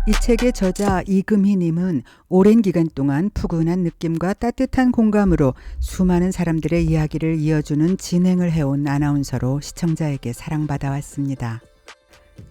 이 책의 저자 이금희님은 오랜 기간 동안 푸근한 느낌과 따뜻한 공감으로 수많은 사람들의 이야기를 이어주는 진행을 해온 아나운서로 시청자에게 사랑받아 왔습니다.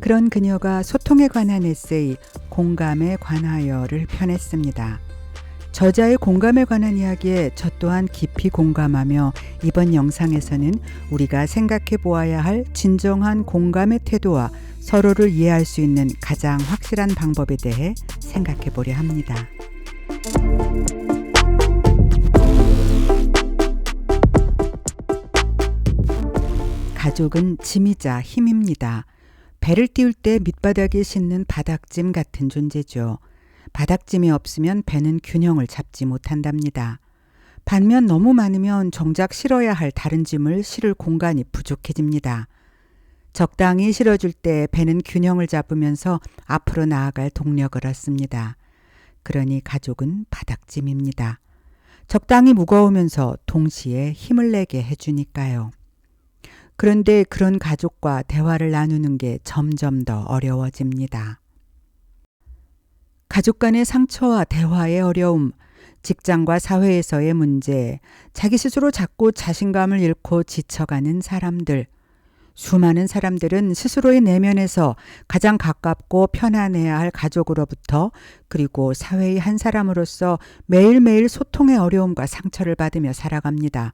그런 그녀가 소통에 관한 에세이 공감에 관하여를 펴냈습니다. 저자의 공감에 관한 이야기에 저 또한 깊이 공감하며 이번 영상에서는 우리가 생각해 보아야 할 진정한 공감의 태도와 서로를 이해할 수 있는 가장 확실한 방법에 대해 생각해 보려 합니다. 가족은 짐이자 힘입니다. 배를 띄울 때 밑바닥에 싣는 바닥짐 같은 존재죠. 바닥짐이 없으면 배는 균형을 잡지 못한답니다. 반면 너무 많으면 정작 실어야 할 다른 짐을 실을 공간이 부족해집니다. 적당히 실어줄 때 배는 균형을 잡으면서 앞으로 나아갈 동력을 얻습니다. 그러니 가족은 바닥짐입니다. 적당히 무거우면서 동시에 힘을 내게 해주니까요. 그런데 그런 가족과 대화를 나누는 게 점점 더 어려워집니다. 가족 간의 상처와 대화의 어려움, 직장과 사회에서의 문제, 자기 스스로 자꾸 자신감을 잃고 지쳐가는 사람들, 수많은 사람들은 스스로의 내면에서 가장 가깝고 편안해야 할 가족으로부터 그리고 사회의 한 사람으로서 매일매일 소통의 어려움과 상처를 받으며 살아갑니다.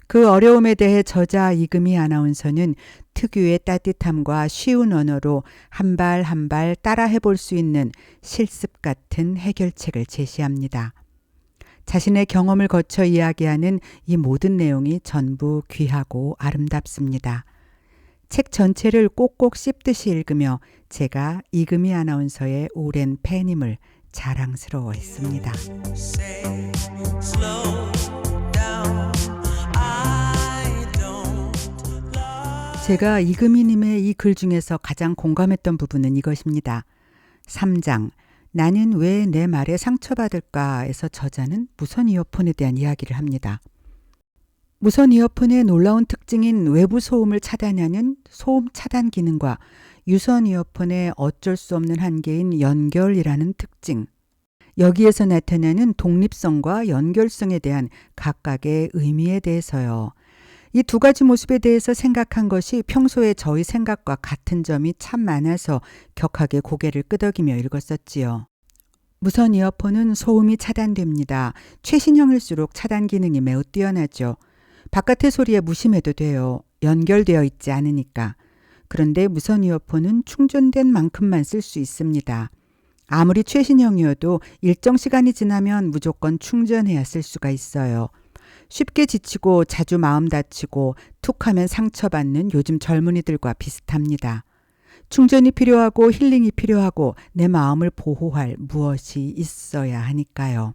그 어려움에 대해 저자 이금희 아나운서는 특유의 따뜻함과 쉬운 언어로 한 발 한 발 따라해 볼 수 있는 실습 같은 해결책을 제시합니다. 자신의 경험을 거쳐 이야기하는 이 모든 내용이 전부 귀하고 아름답습니다. 책 전체를 꼭꼭 씹듯이 읽으며 제가 이금희 아나운서의 오랜 팬임을 자랑스러워했습니다. 제가 이금희님의 이 글 중에서 가장 공감했던 부분은 이것입니다. 3장 나는 왜 내 말에 상처받을까에서 저자는 무선 이어폰에 대한 이야기를 합니다. 무선 이어폰의 놀라운 특징인 외부 소음을 차단하는 소음 차단 기능과 유선 이어폰의 어쩔 수 없는 한계인 연결이라는 특징. 여기에서 나타나는 독립성과 연결성에 대한 각각의 의미에 대해서요. 이 두 가지 모습에 대해서 생각한 것이 평소에 저희 생각과 같은 점이 참 많아서 격하게 고개를 끄덕이며 읽었었지요. 무선 이어폰은 소음이 차단됩니다. 최신형일수록 차단 기능이 매우 뛰어나죠. 바깥의 소리에 무심해도 돼요. 연결되어 있지 않으니까. 그런데 무선 이어폰은 충전된 만큼만 쓸 수 있습니다. 아무리 최신형이어도 일정 시간이 지나면 무조건 충전해야 쓸 수가 있어요. 쉽게 지치고 자주 마음 다치고 툭하면 상처받는 요즘 젊은이들과 비슷합니다. 충전이 필요하고 힐링이 필요하고 내 마음을 보호할 무엇이 있어야 하니까요.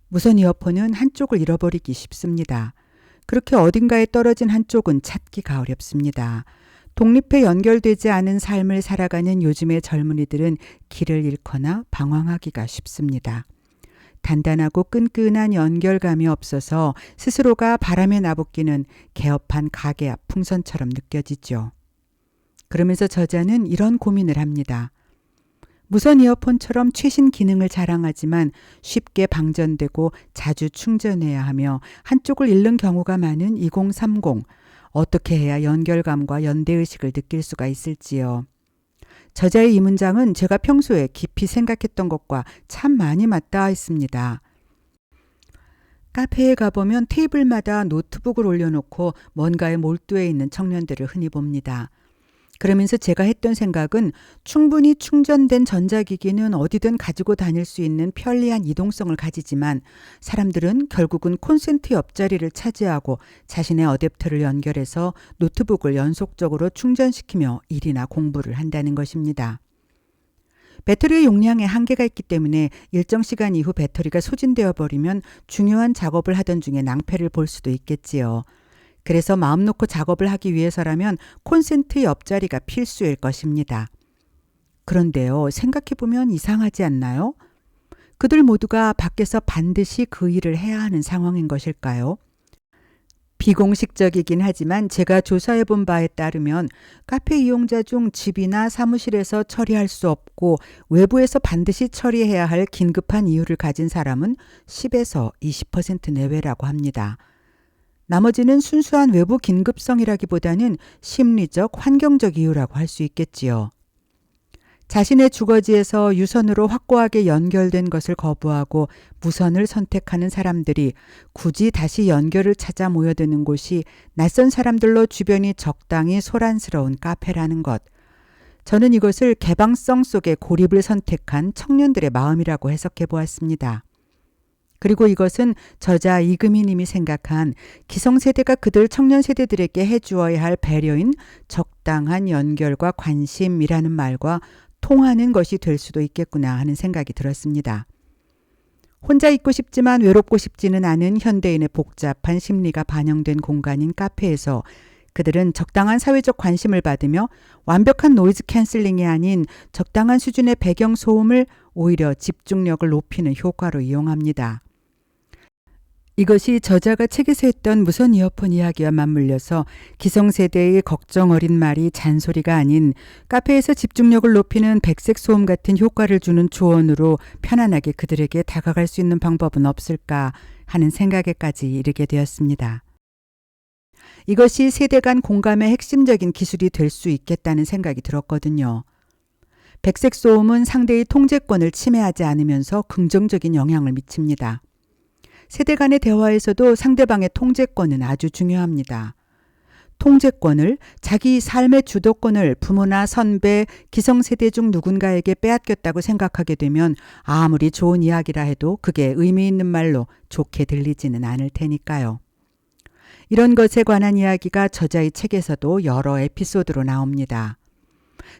무선 이어폰은 한쪽을 잃어버리기 쉽습니다. 그렇게 어딘가에 떨어진 한쪽은 찾기가 어렵습니다. 독립해 연결되지 않은 삶을 살아가는 요즘의 젊은이들은 길을 잃거나 방황하기가 쉽습니다. 단단하고 끈끈한 연결감이 없어서 스스로가 바람에 나부끼는 개업한 가게 앞 풍선처럼 느껴지죠. 그러면서 저자는 이런 고민을 합니다. 무선 이어폰처럼 최신 기능을 자랑하지만 쉽게 방전되고 자주 충전해야 하며 한쪽을 잃는 경우가 많은 2030, 어떻게 해야 연결감과 연대의식을 느낄 수가 있을지요. 저자의 이 문장은 제가 평소에 깊이 생각했던 것과 참 많이 맞닿아 있습니다. 카페에 가보면 테이블마다 노트북을 올려놓고 뭔가에 몰두해 있는 청년들을 흔히 봅니다. 그러면서 제가 했던 생각은 충분히 충전된 전자기기는 어디든 가지고 다닐 수 있는 편리한 이동성을 가지지만 사람들은 결국은 콘센트 옆자리를 차지하고 자신의 어댑터를 연결해서 노트북을 연속적으로 충전시키며 일이나 공부를 한다는 것입니다. 배터리의 용량에 한계가 있기 때문에 일정 시간 이후 배터리가 소진되어 버리면 중요한 작업을 하던 중에 낭패를 볼 수도 있겠지요. 그래서 마음 놓고 작업을 하기 위해서라면 콘센트 옆자리가 필수일 것입니다. 그런데요, 생각해보면 이상하지 않나요? 그들 모두가 밖에서 반드시 그 일을 해야 하는 상황인 것일까요? 비공식적이긴 하지만 제가 조사해 본 바에 따르면 카페 이용자 중 집이나 사무실에서 처리할 수 없고 외부에서 반드시 처리해야 할 긴급한 이유를 가진 사람은 10에서 20% 내외라고 합니다. 나머지는 순수한 외부 긴급성이라기보다는 심리적, 환경적 이유라고 할 수 있겠지요. 자신의 주거지에서 유선으로 확고하게 연결된 것을 거부하고 무선을 선택하는 사람들이 굳이 다시 연결을 찾아 모여드는 곳이 낯선 사람들로 주변이 적당히 소란스러운 카페라는 것. 저는 이것을 개방성 속의 고립을 선택한 청년들의 마음이라고 해석해 보았습니다. 그리고 이것은 저자 이금희 님이 생각한 기성세대가 그들 청년 세대들에게 해주어야 할 배려인 적당한 연결과 관심이라는 말과 통하는 것이 될 수도 있겠구나 하는 생각이 들었습니다. 혼자 있고 싶지만 외롭고 싶지는 않은 현대인의 복잡한 심리가 반영된 공간인 카페에서 그들은 적당한 사회적 관심을 받으며 완벽한 노이즈 캔슬링이 아닌 적당한 수준의 배경 소음을 오히려 집중력을 높이는 효과로 이용합니다. 이것이 저자가 책에서 했던 무선 이어폰 이야기와 맞물려서 기성세대의 걱정 어린 말이 잔소리가 아닌 카페에서 집중력을 높이는 백색 소음 같은 효과를 주는 조언으로 편안하게 그들에게 다가갈 수 있는 방법은 없을까 하는 생각에까지 이르게 되었습니다. 이것이 세대 간 공감의 핵심적인 기술이 될 수 있겠다는 생각이 들었거든요. 백색 소음은 상대의 통제권을 침해하지 않으면서 긍정적인 영향을 미칩니다. 세대 간의 대화에서도 상대방의 통제권은 아주 중요합니다. 통제권을, 자기 삶의 주도권을 부모나 선배, 기성세대 중 누군가에게 빼앗겼다고 생각하게 되면 아무리 좋은 이야기라 해도 그게 의미 있는 말로 좋게 들리지는 않을 테니까요. 이런 것에 관한 이야기가 저자의 책에서도 여러 에피소드로 나옵니다.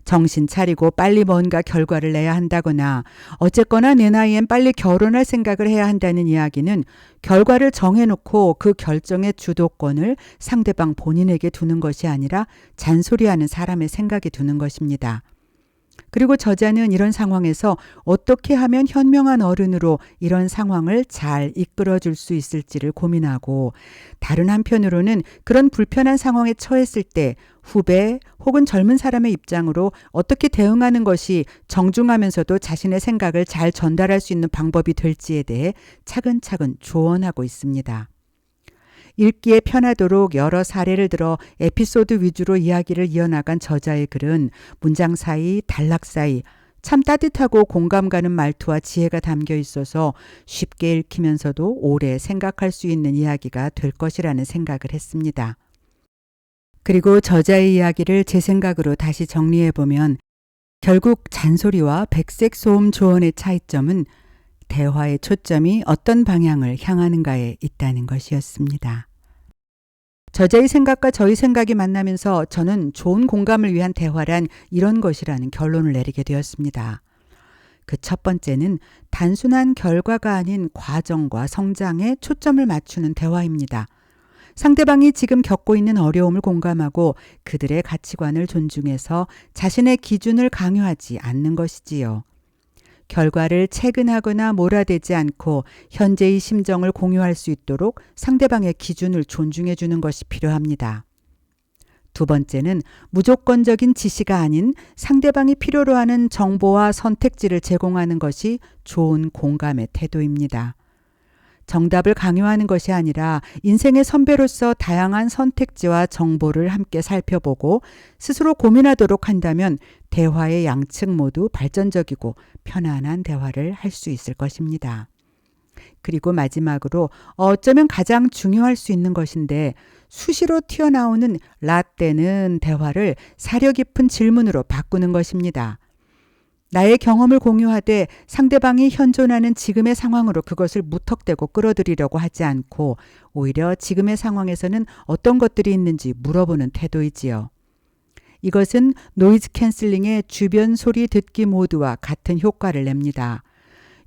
정신 차리고 빨리 뭔가 결과를 내야 한다거나 어쨌거나 내 나이엔 빨리 결혼할 생각을 해야 한다는 이야기는 결과를 정해놓고 그 결정의 주도권을 상대방 본인에게 두는 것이 아니라 잔소리하는 사람의 생각에 두는 것입니다. 그리고 저자는 이런 상황에서 어떻게 하면 현명한 어른으로 이런 상황을 잘 이끌어줄 수 있을지를 고민하고 다른 한편으로는 그런 불편한 상황에 처했을 때 후배 혹은 젊은 사람의 입장으로 어떻게 대응하는 것이 정중하면서도 자신의 생각을 잘 전달할 수 있는 방법이 될지에 대해 차근차근 조언하고 있습니다. 읽기에 편하도록 여러 사례를 들어 에피소드 위주로 이야기를 이어나간 저자의 글은 문장 사이, 단락 사이 참 따뜻하고 공감 가는 말투와 지혜가 담겨 있어서 쉽게 읽히면서도 오래 생각할 수 있는 이야기가 될 것이라는 생각을 했습니다. 그리고 저자의 이야기를 제 생각으로 다시 정리해보면 결국 잔소리와 백색 소음 조언의 차이점은 대화의 초점이 어떤 방향을 향하는가에 있다는 것이었습니다. 저자의 생각과 저의 생각이 만나면서 저는 좋은 공감을 위한 대화란 이런 것이라는 결론을 내리게 되었습니다. 그 첫 번째는 단순한 결과가 아닌 과정과 성장에 초점을 맞추는 대화입니다. 상대방이 지금 겪고 있는 어려움을 공감하고 그들의 가치관을 존중해서 자신의 기준을 강요하지 않는 것이지요. 결과를 체근하거나 몰아대지 않고 현재의 심정을 공유할 수 있도록 상대방의 기준을 존중해 주는 것이 필요합니다. 두 번째는 무조건적인 지시가 아닌 상대방이 필요로 하는 정보와 선택지를 제공하는 것이 좋은 공감의 태도입니다. 정답을 강요하는 것이 아니라 인생의 선배로서 다양한 선택지와 정보를 함께 살펴보고 스스로 고민하도록 한다면 대화의 양측 모두 발전적이고 편안한 대화를 할 수 있을 것입니다. 그리고 마지막으로 어쩌면 가장 중요할 수 있는 것인데 수시로 튀어나오는 라떼는 대화를 사려 깊은 질문으로 바꾸는 것입니다. 나의 경험을 공유하되 상대방이 현존하는 지금의 상황으로 그것을 무턱대고 끌어들이려고 하지 않고 오히려 지금의 상황에서는 어떤 것들이 있는지 물어보는 태도이지요. 이것은 노이즈 캔슬링의 주변 소리 듣기 모드와 같은 효과를 냅니다.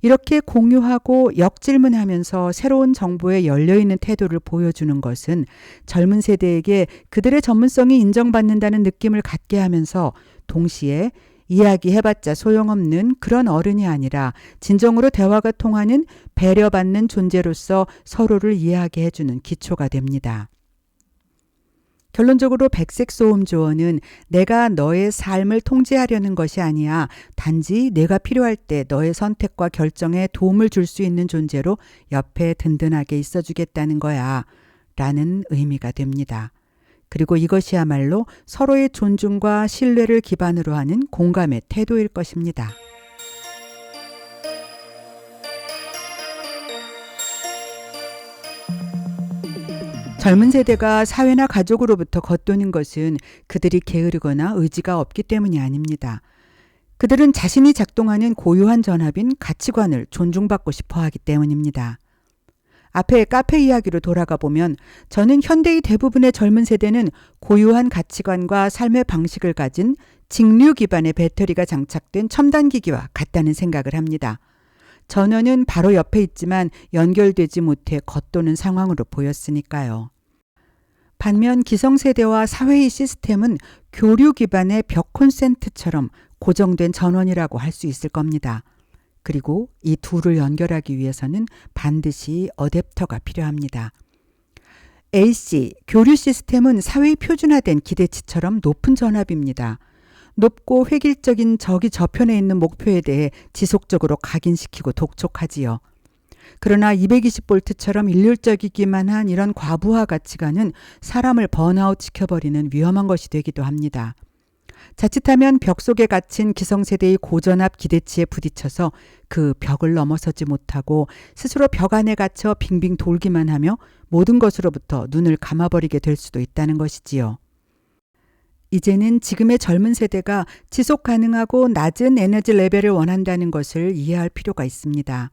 이렇게 공유하고 역질문하면서 새로운 정보에 열려있는 태도를 보여주는 것은 젊은 세대에게 그들의 전문성이 인정받는다는 느낌을 갖게 하면서 동시에 이야기해봤자 소용없는 그런 어른이 아니라 진정으로 대화가 통하는 배려받는 존재로서 서로를 이해하게 해주는 기초가 됩니다. 결론적으로 백색 소음 조언은 내가 너의 삶을 통제하려는 것이 아니야. 단지 내가 필요할 때 너의 선택과 결정에 도움을 줄 수 있는 존재로 옆에 든든하게 있어주겠다는 거야. 라는 의미가 됩니다. 그리고 이것이야말로 서로의 존중과 신뢰를 기반으로 하는 공감의 태도일 것입니다. 젊은 세대가 사회나 가족으로부터 겉도는 것은 그들이 게으르거나 의지가 없기 때문이 아닙니다. 그들은 자신이 작동하는 고유한 전압인 가치관을 존중받고 싶어 하기 때문입니다. 앞에 카페 이야기로 돌아가 보면 저는 현대의 대부분의 젊은 세대는 고유한 가치관과 삶의 방식을 가진 직류 기반의 배터리가 장착된 첨단 기기와 같다는 생각을 합니다. 전원은 바로 옆에 있지만 연결되지 못해 겉도는 상황으로 보였으니까요. 반면 기성세대와 사회의 시스템은 교류 기반의 벽 콘센트처럼 고정된 전원이라고 할 수 있을 겁니다. 그리고 이 둘을 연결하기 위해서는 반드시 어댑터가 필요합니다. AC, 교류 시스템은 사회의 표준화된 기대치처럼 높은 전압입니다. 높고 획일적인 저기 저편에 있는 목표에 대해 지속적으로 각인시키고 독촉하지요. 그러나 220V처럼 일률적이기만 한 이런 과부하 가치관은 사람을 번아웃 시켜버리는 위험한 것이 되기도 합니다. 자칫하면 벽 속에 갇힌 기성세대의 고전압 기대치에 부딪혀서 그 벽을 넘어서지 못하고 스스로 벽 안에 갇혀 빙빙 돌기만 하며 모든 것으로부터 눈을 감아버리게 될 수도 있다는 것이지요. 이제는 지금의 젊은 세대가 지속 가능하고 낮은 에너지 레벨을 원한다는 것을 이해할 필요가 있습니다.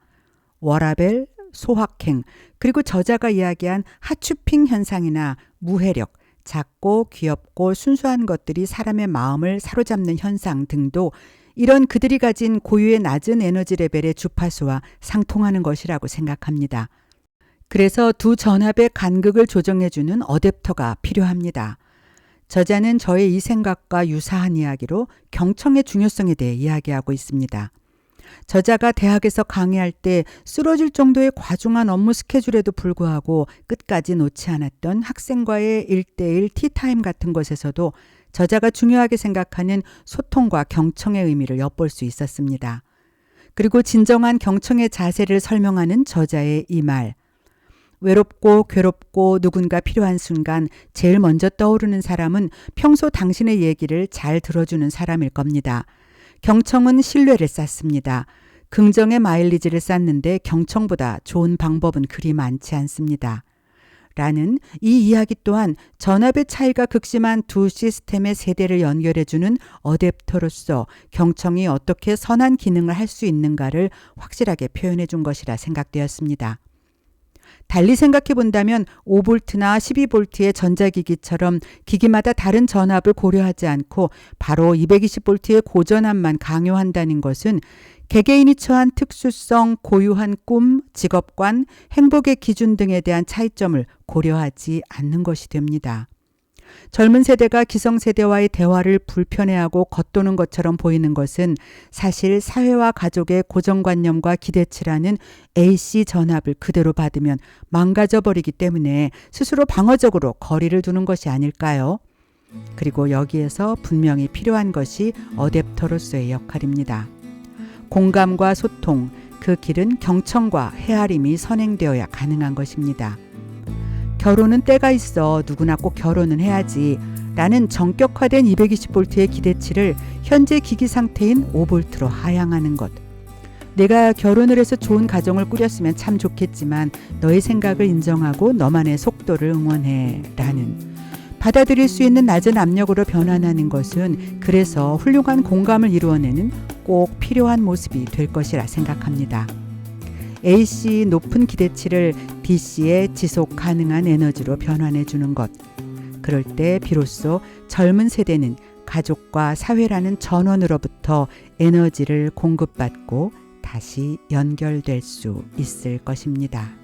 워라밸, 소확행, 그리고 저자가 이야기한 하추핑 현상이나 무해력, 작고 귀엽고 순수한 것들이 사람의 마음을 사로잡는 현상 등도 이런 그들이 가진 고유의 낮은 에너지 레벨의 주파수와 상통하는 것이라고 생각합니다. 그래서 두 전압의 간극을 조정해주는 어댑터가 필요합니다. 저자는 저의 이 생각과 유사한 이야기로 경청의 중요성에 대해 이야기하고 있습니다. 저자가 대학에서 강의할 때 쓰러질 정도의 과중한 업무 스케줄에도 불구하고 끝까지 놓지 않았던 학생과의 1대1 티타임 같은 것에서도 저자가 중요하게 생각하는 소통과 경청의 의미를 엿볼 수 있었습니다. 그리고 진정한 경청의 자세를 설명하는 저자의 이 말. 외롭고 괴롭고 누군가 필요한 순간 제일 먼저 떠오르는 사람은 평소 당신의 얘기를 잘 들어주는 사람일 겁니다. 경청은 신뢰를 쌓습니다. 긍정의 마일리지를 쌓는데 경청보다 좋은 방법은 그리 많지 않습니다. 라는 이 이야기 또한 전압의 차이가 극심한 두 시스템의 세대를 연결해주는 어댑터로서 경청이 어떻게 선한 기능을 할 수 있는가를 확실하게 표현해 준 것이라 생각되었습니다. 달리 생각해 본다면 5V나 12V의 전자기기처럼 기기마다 다른 전압을 고려하지 않고 바로 220V의 고전압만 강요한다는 것은 개개인이 처한 특수성, 고유한 꿈, 직업관, 행복의 기준 등에 대한 차이점을 고려하지 않는 것이 됩니다. 젊은 세대가 기성세대와의 대화를 불편해하고 겉도는 것처럼 보이는 것은 사실 사회와 가족의 고정관념과 기대치라는 AC 전압을 그대로 받으면 망가져버리기 때문에 스스로 방어적으로 거리를 두는 것이 아닐까요? 그리고 여기에서 분명히 필요한 것이 어댑터로서의 역할입니다. 공감과 소통, 그 길은 경청과 헤아림이 선행되어야 가능한 것입니다. 결혼은 때가 있어 누구나 꼭 결혼은 해야지 라는 정격화된 220V의 기대치를 현재 기기 상태인 5V로 하향하는 것. 내가 결혼을 해서 좋은 가정을 꾸렸으면 참 좋겠지만 너의 생각을 인정하고 너만의 속도를 응원해 라는 받아들일 수 있는 낮은 압력으로 변환하는 것은 그래서 훌륭한 공감을 이루어내는 꼭 필요한 모습이 될 것이라 생각합니다. AC 높은 기대치를 DC의 지속 가능한 에너지로 변환해 주는 것. 그럴 때 비로소 젊은 세대는 가족과 사회라는 전원으로부터 에너지를 공급받고 다시 연결될 수 있을 것입니다.